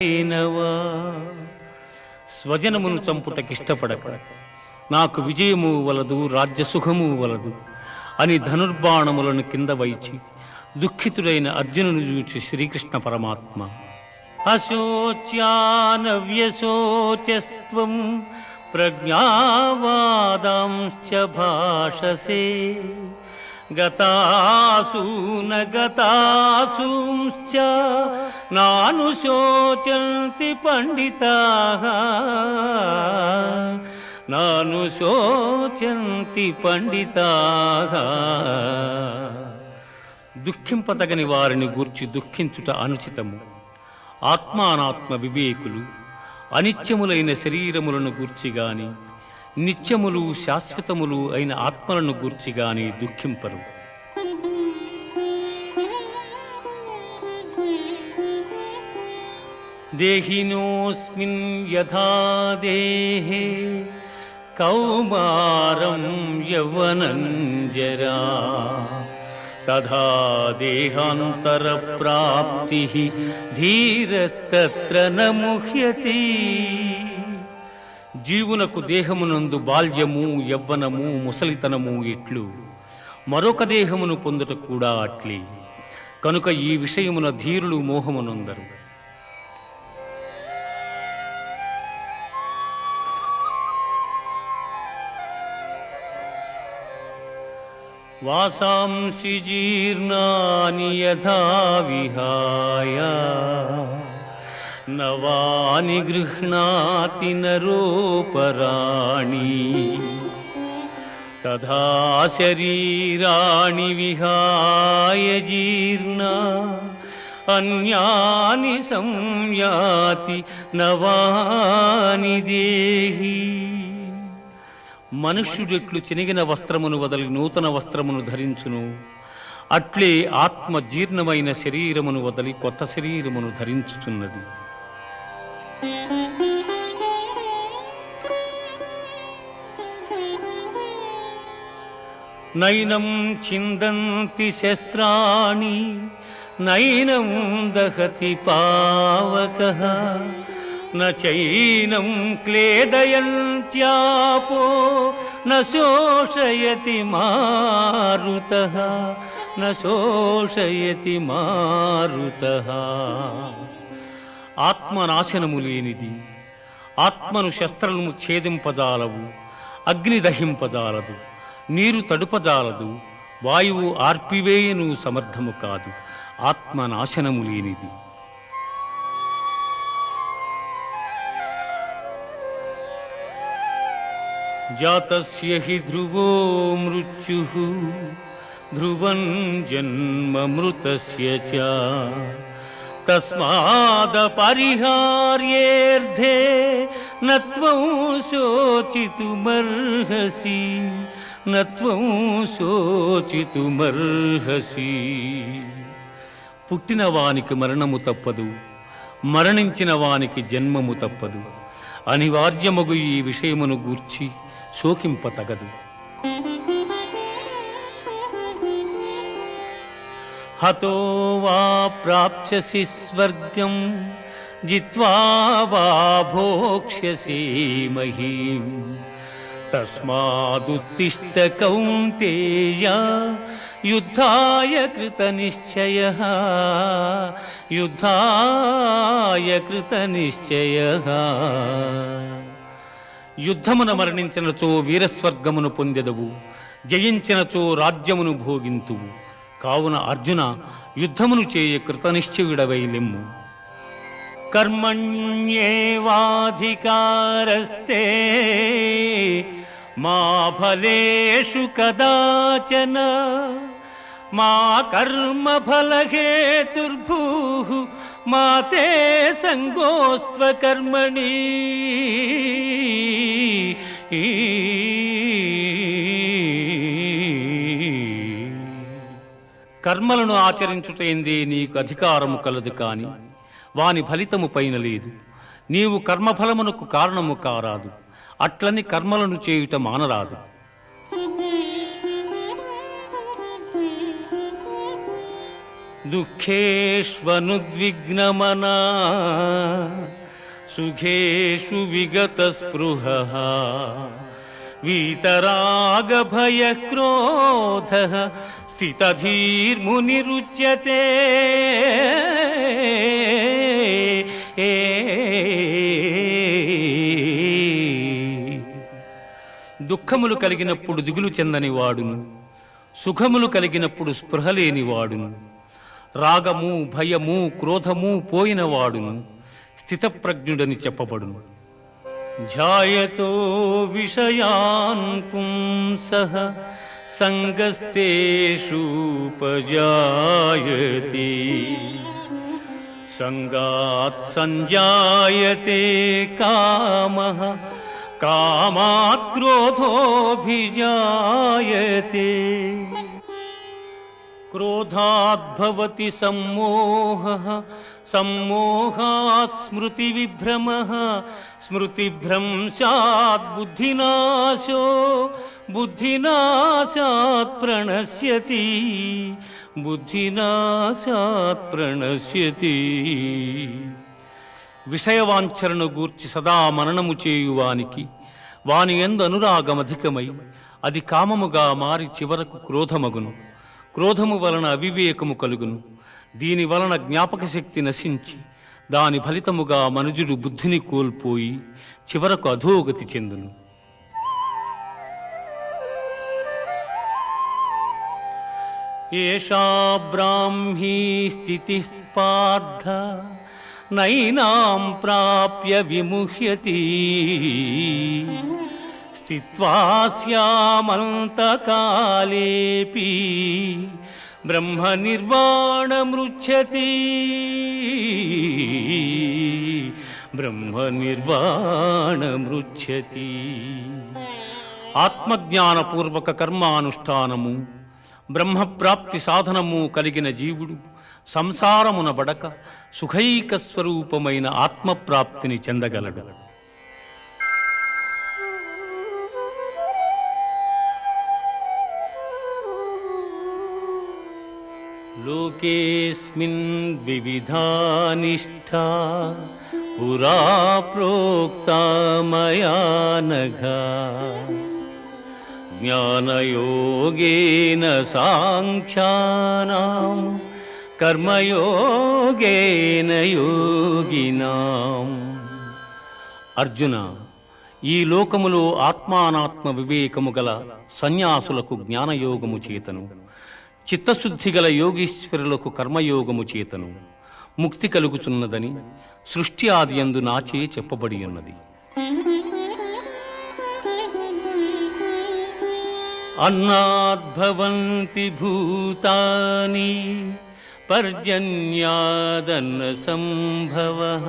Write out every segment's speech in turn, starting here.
నవా స్వజనమును చంపుటకిష్టపడక నాకు విజయము వలదు రాజ్యసుఖము వలదు అని ధనుర్బాణములను కింద వైచి దుఃఖితుడైన అర్జునుని చూచి శ్రీకృష్ణ పరమాత్మ అశోచ్యానవ్యశోచస్త్వం ప్రజ్ఞావాదాంశ్చ భాషసే గతాసూన గతాసూంశ్చ నానుశోచంతి పండితాః నానుశోచంతి పండితాః. దుఃఖింపదగని వారిని గూర్చి దుఃఖించుట అనుచితము. ఆత్మానాత్మ వివేకులు అనిత్యములైన శరీరములను గూర్చిగాని నిత్యములు శాశ్వతములు అయిన ఆత్మలను గూర్చిగాని దుఃఖింపరు. దేహినోస్మిన్ యథా దేహే కౌమారం యవ్వనం జరా తథా దేహాంతర ప్రాప్తి ధీరస్తత్ర న ముహ్యతి. జీవునకు దేహమునందు బాల్యము యవ్వనము ముసలితనము ఇట్లు మరొక దేహమును పొందుట కూడా అట్లే. కనుక ఈ విషయమున ధీరులు మోహమునందరు. వాసాంసి జీర్ణాని యథా విహాయ నవాని గృహ్ణాతి నరోపరాణి తథా శరీరాణి విహాయ జీర్ణ అన్యాని సంయాతి నవాని దేహి. మనుష్యుడెట్లు చినిగిన వస్త్రమును వదలి నూతన వస్త్రమును ధరించును అట్లే ఆత్మ జీర్ణమైన శరీరమును వదలి కొత్త శరీరమును ధరించుచున్నది. నైనం చిందంతి శస్త్రాణి నైనం దహతి పావకః నైనం క్లేదయంత్యాపో న శోషయతి మారుతః న శోషయతి మారుతః. ఆత్మనాశనము లేనిది. ఆత్మను శస్త్రము ఛేదింపజాలవు, అగ్ని దహింపజాలదు, నీరు తడుపజాలదు, వాయువు ఆర్పివేయను సమర్థము కాదు. ఆత్మనాశనము లేనిది. జాతస్య హి ధ్రువో మృత్యుః ధ్రువం జన్మ మృతస్య చ తస్మాదపరిహార్యేర్థే నత్వం శోచితుమర్హసి నత్వం శోచితుమర్హసి. పుట్టిన వానికి మరణము తప్పదు, మరణించిన వానికి జన్మము తప్పదు. అనివార్యమగు ఈ విషయమును గూర్చి శోకింపతగదు. హతో వా ప్రాప్స్యసి స్వర్గం జిత్వా వా భోక్ష్యసి మహీం తస్మాదుత్తిష్ట కౌంతేయ యుద్ధాయ కృతనిశ్చయః యుద్ధాయ కృతనిశ్చయః. యుద్ధమున మరణించినచో వీరస్వర్గమును పొందెదవు, జయించినచో రాజ్యమును భోగింతువు. కావున అర్జున, యుద్ధమును చేయ కృతనిశ్చయుడవై లెమ్ము. కర్మణ్యేవాధికారస్తే మా ఫలేషు కదాచన మా కర్మ ఫలహేతుర్భూః మా తే సంగోస్త్వ కర్మణి. కర్మలను ఆచరించుటైందే నీకు అధికారము కలదు, కాని వాని ఫలితము పైన లేదు. నీవు కర్మఫలమునకు కారణము కారాదు. అట్లని కర్మలను చేయుట మానరాదు. దుఃఖేష్వనుద్విగ్నమనా సుఖేషు విగతస్పృహః వీతరాగభయక్రోధః స్థితధీర్మునిరుచ్యతే. దుఃఖములు కలిగినప్పుడు దిగులు చెందని వాడును, సుఖములు కలిగినప్పుడు స్పృహలేని వాడును, రాగము భయము క్రోధము పోయిన వాడును స్థితప్రజ్ఞుడని చెప్పబడును. ధ్యాయతో విషయాన్ పుంసః సంగస్తేషూపజాయతే సంగాత్ సంజాయతే కామః కామాత్ క్రోధోభిజాయతే. క్రోధాద్భవతి సమ్మోహః సమ్మోహాత్ స్మృతివిభ్రమః స్మృతిభ్రంశాత్ బుద్ధినాశో బుద్ధినాశాత్ ప్రణశ్యతి బుద్ధినాశాత్ ప్రణశ్యతి. విషయవాంఛలను గూర్చి సదా మననము చేయువానికి వాని యందు అనురాగమధికమై అది కామముగా మారి చివరకు క్రోధమగును. క్రోధము వలన అవివేకము కలుగును. దీని వలన జ్ఞాపక శక్తి నశించి దాని ఫలితముగా మనుజుడు బుద్ధిని కోల్పోయి చివరకు అధోగతి చెందును. ఏషా బ్రాహ్మీ స్థితిః పార్థ నైనాం ప్రాప్య విముహ్యతి స్థిత్వా స్యామంతకాలేపి బ్రహ్మ నిర్వాణమృచ్ఛతి బ్రహ్మ నిర్వాణమృచ్ఛతి. ఆత్మజ్ఞానపూర్వక కర్మానుష్ఠానము బ్రహ్మప్రాప్తి సాధనము కలిగిన జీవుడు సంసారమున బడక సుఖైక స్వరూపమైన ఆత్మప్రాప్తిని చెందగలడు. లోకేస్మిన్ వివిధా నిష్ఠా పురా ప్రోక్తా మయా నఘ జ్ఞానయోగేన సాంఖ్యానాం కర్మయోగేన యోగినాం. అర్జున, ఈ లోకములో ఆత్మానాత్మ వివేకము గల సన్యాసులకు జ్ఞానయోగము చేతను, చిత్తశుద్ధి గల యోగీశ్వరులకు కర్మయోగము చేతను ముక్తి కలుగుచున్నదని సృష్టి ఆదియందు నాచే చెప్పబడి ఉన్నది. అన్నాద్భవంతి భూతాని పర్జన్యాదన్న సంభవః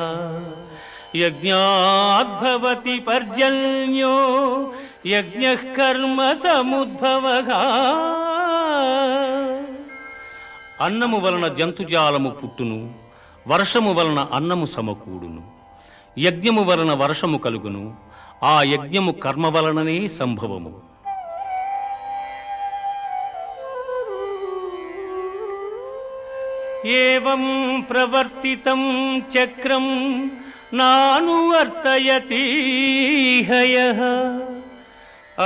యజ్ఞాద్భవతి పర్జన్యో యజ్ఞః కర్మ సముద్భవః. అన్నము వలన జంతుజాలము పుట్టును, వర్షము వలన అన్నము సమకూడును, యజ్ఞము వలన వర్షము కలుగును, ఆ యజ్ఞము కర్మ వలననే సంభవము. ఏవం ప్రవర్తితం చక్రం నానువర్తయతి హయః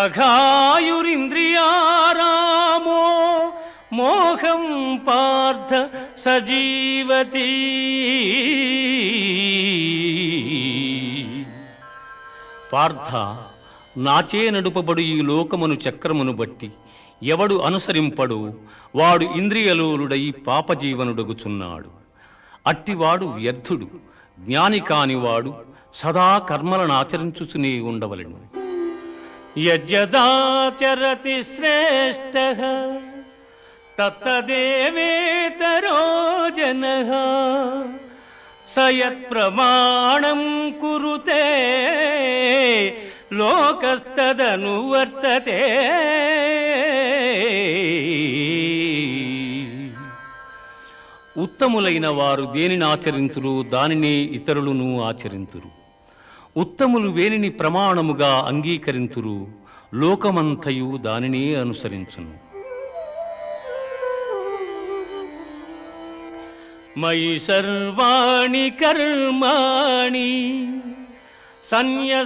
అఘాయురింద్రియారామో మోహం పార్థ సజీవతి. పార్థ, నాచే నడుపబడు ఈ లోకమును చక్రమును బట్టి ఎవడు అనుసరింపడు వాడు ఇంద్రియలోలుడై పాపజీవనుడగుచున్నాడు. అట్టివాడు వ్యర్థుడు. జ్ఞాని కానివాడు సదా కర్మలను ఆచరించుచునే ఉండవలెను. యజ్జదాచరతి శ్రేష్టః తత్తదేవేతరో జనః స యత్ప్రమాణం కురుతే లోకస్తదనువర్తతే. ఉత్తములైన వారు దేనిని ఆచరింతురు దానినే ఇతరులను ఆచరింతురు. ఉత్తములు వేనిని ప్రమాణముగా అంగీకరింతురు లోకమంతయు దానినే అనుసరించును. మయి సర్వాణి కర్మాణి సన్యస్యాధ్యాత్మచేతసా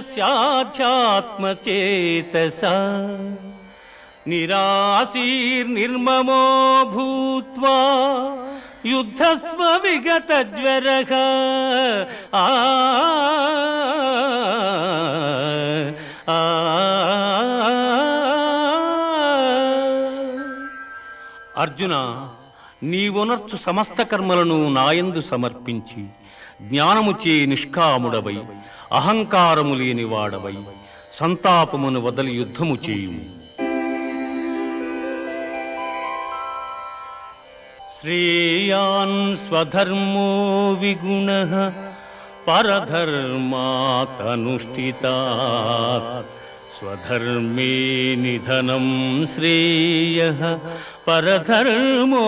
నిరాశీర్నిర్మమో భూత్వా యుద్ధస్వ విగతజ్వరః. అర్జున, నీవునర్చు సమస్త కర్మలను నాయందు సమర్పించి జ్ఞానముచే నిష్కాముడవై అహంకారము లేనివాడవై సంతాపమును వదలి యుద్ధము చేయుము. శ్రేయాన్ స్వధర్మో విగుణః పరధర్మాత్ అనుష్ఠితాత్ స్వధర్మే నిధనం శ్రేయః పరధర్మో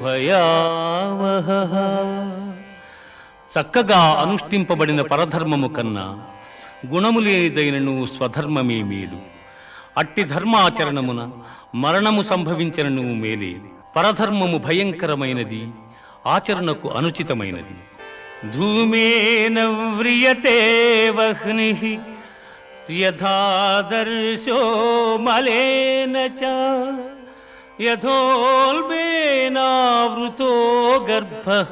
భయావహః. చక్కగా అనుష్ఠింపబడిన పరధర్మము కన్నా గుణము లేనిదైనను స్వధర్మమే మేలు. అట్టి ధర్మాచరణమున మరణము సంభవించనను మేలే. పరధర్మము భయంకరమైనది, ఆచరణకు అనుచితమైనది. ధూమేన వ్రియతే వహ్నిః యథాదర్శో మలేన చ యథోల్బేనావృతో గర్భః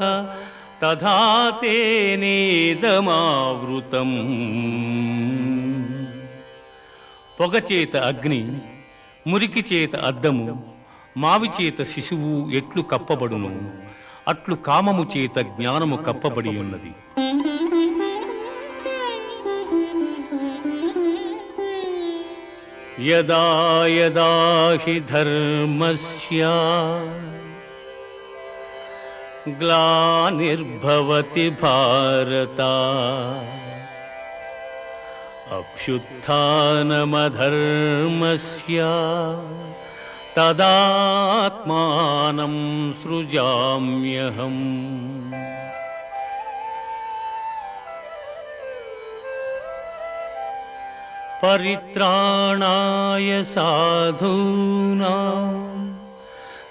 తథా తేనేదమావృతం. పొగచేత అగ్ని, మురికి చేత అద్దము, మావి చేత శిశువు ఎట్లు కప్పబడును అట్లు కామము చేత జ్ఞానము కప్పబడి ఉన్నది. యదా యదా హి ధర్మస్య గ్లానిర్భవతి భారత అభ్యుత్థానమధర్మస్య తదాత్మానం సృజామ్యహం. పరిత్రాణాయ సాధూనాం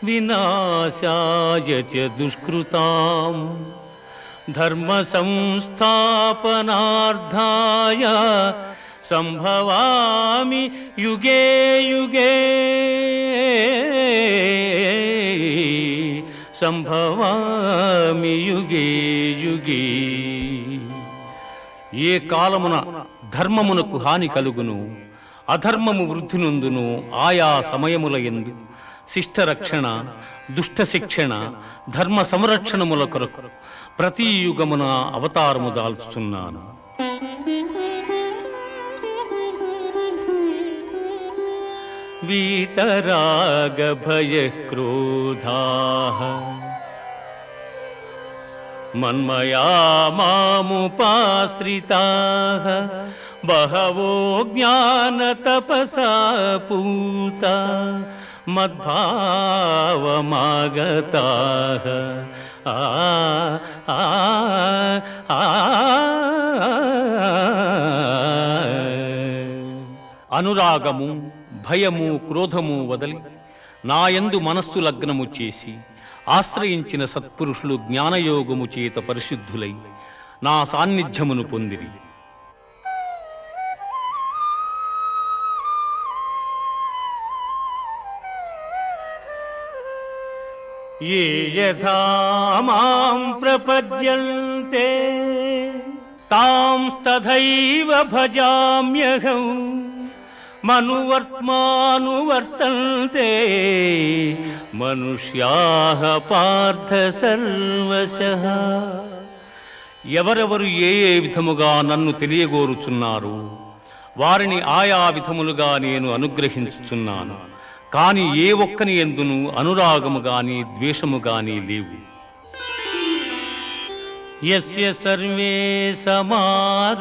వినాశాయ చ దుష్కృతాం ధర్మ సంస్థాపనార్థాయ సంభవామి యుగే యుగే సంభవామి యుగే యుగే. ఏ కాలమున ధర్మమునకు హాని కలుగును, అధర్మము వృద్ధి నొందును, ఆయా సమయముల యందు శిష్ట రక్షణ, దుష్ట శిక్షణ, ధర్మ సంరక్షణముల కొరకు ప్రతి యుగమున అవతారము దాల్చుచున్నాను. వీతరాగ భయ క్రోధాః మన్మయా మాముపాశ్రితాః బహవో జ్ఞాన తపసా పూతా మద్భావమాగతాః. అనురాగము, భయము, క్రోధము వదలి నాయందు మనస్సు లగ్నము చేసి ఆశ్రయించిన సత్పురుషులు జ్ఞానయోగము చేత పరిశుద్ధులై నా సాన్నిధ్యమును పొందిరి. ఏ యథా మాం ప్రపద్యంతే తాంస్తథైవ భజామ్యహం మనువర్త్మానువర్తంతే మనుష్యాః పార్థ సర్వశః. ఎవరెవరు ఏ ఏ విధముగా నన్ను తెలియగోరుచున్నారు వారిని ఆయా విధములుగా నేను అనుగ్రహించుచున్నాను. కాని ఏ ఒక్కని యందును అనురాగము గాని ద్వేషము గాని లేవు. యస్య సర్వే సమారంభాః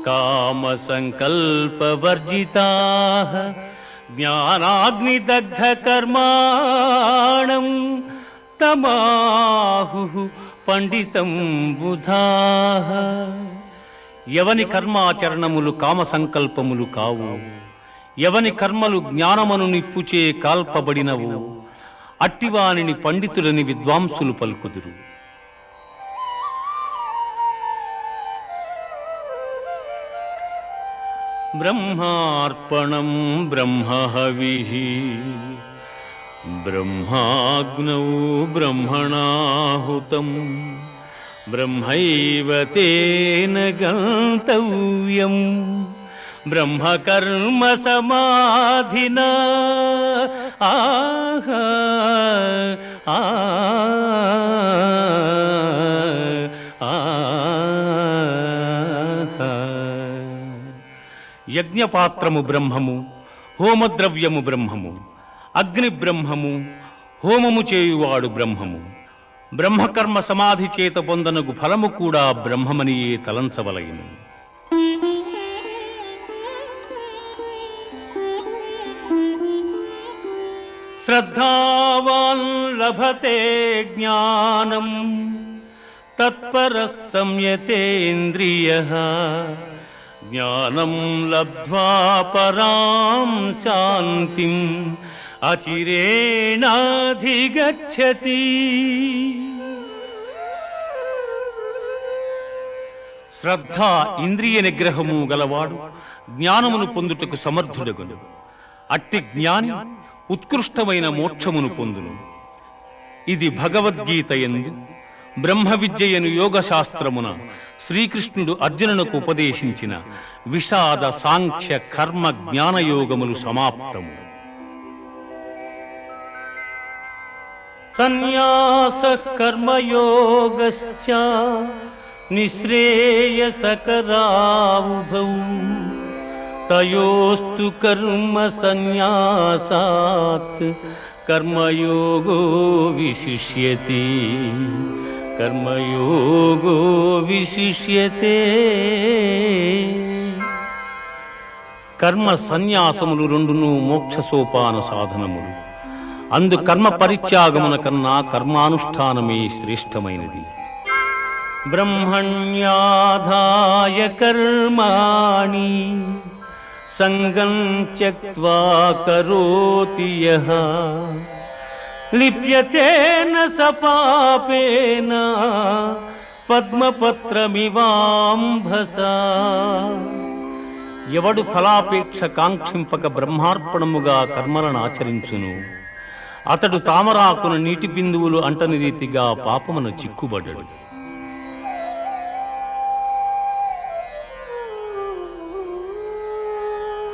కామ సంకల్పవర్జితాః జ్ఞానాగ్నిదగ్ధ కర్మాణం తమాహుః పండితం బుధాః. ఎవని కర్మాచరణములు కామ సంకల్పములు కావు, ఎవని కర్మలు జ్ఞానమను నిప్పుచే కాల్పబడినవు అట్టివానిని పండితులని విద్వాంసులు పలుకుదురు. బ్రహ్మార్పణం బ్రహ్మహవిః బ్రహ్మాగ్నౌ బ్రహ్మణాహుతం బ్రహ్మైవ తేన గంతవ్యం బ్రహ్మకర్మ సమాధినా. ఆహా యజ్ఞపాత్రము బ్రహ్మము, హోమద్రవ్యము బ్రహ్మము, అగ్ని బ్రహ్మము, హోమము చేయువాడు బ్రహ్మము. బ్రహ్మకర్మ సమాధి చేత పొందనగు ఫలము కూడా బ్రహ్మమనియే తలంచవలయును. శ్రద్ధావాన్ లభతే జ్ఞానం తత్పరః సంయతేంద్రియః జ్ఞానం లబ్ధ్వా పరాం శాంతిం అచిరేణాధిగచ్చతి. శ్రద్ధ ఇంద్రియ నిగ్రహము గలవాడు జ్ఞానమును పొందుటకు సమర్థుడగును. అట్టి జ్ఞాని ఉత్కృష్టమైన మోక్షమును పొందును. ఇది భగవద్గీత యందు బ్రహ్మ విద్యయను యోగశాస్త్రమున శ్రీకృష్ణుడు అర్జునునకు ఉపదేశించిన విషాద సాంఖ్య కర్మ జ్ఞానయోగములు సమాప్తము. సన్యాసః కర్మయోగశ్చ నిశ్రేయసకరావుభౌ తయోస్తు కర్మ సన్యాసాత్ కర్మయోగో విశిష్యతే. కర్మయోగో విశిష్యతే. కర్మ సన్యాసములు రెండును మోక్ష సోపాన సాధనములు. అందు కర్మ పరిత్యాగమున కన్నా కర్మానుష్ఠానమే శ్రేష్టమైనది. బ్రహ్మణ్యాధాయ కర్మాణి సంగం త్యక్త్వా కరోతి యః లిప్యతేన స పాపేన పద్మపత్రమివాంభసా. ఎవడు ఫలాపేక్ష కాంక్షింపక బ్రహ్మార్పణముగా కర్మలను ఆచరించును అతడు తామరాకున నీటి బిందువులు అంటని రీతిగా పాపమును చిక్కుబడ్డడు.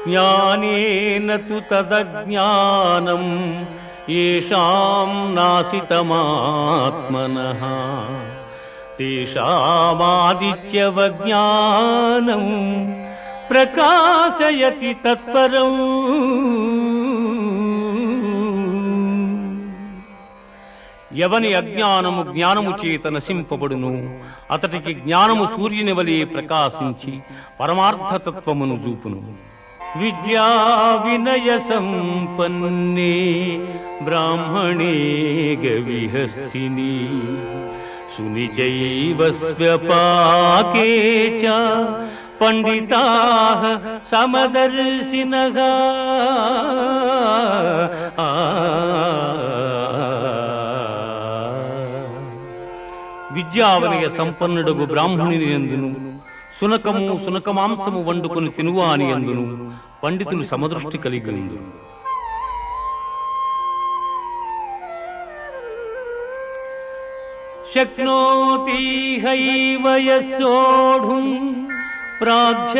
జ్ఞానేన తు తదజ్ఞానం యేషాం నాసితమాత్మనః తేషామాదిత్యవజ్ఞానం ప్రకాశయతి తత్పరం. ఎవని అజ్ఞానము జ్ఞానము చేత నశింపబడును అతడికి జ్ఞానము సూర్యుని వలె ప్రకాశించి పరమార్థతత్వమును చూపును. విద్యా వినయ సంపన్నే బ్రాహ్మణే గవిహస్థిని సునిచైవ స్వ్యపాకే చ పండితాః సమదర్శినః. విద్యావనయ సంపన్నుడగు బ్రాహ్మణుని యందును సునకము సునకమాంసము వండుకొని తినువాని యందును పండితులు సమదృష్టి కలిగి ఉందురు. శక్నోతి హైవ యస్సోఢుం ప్రాజ్య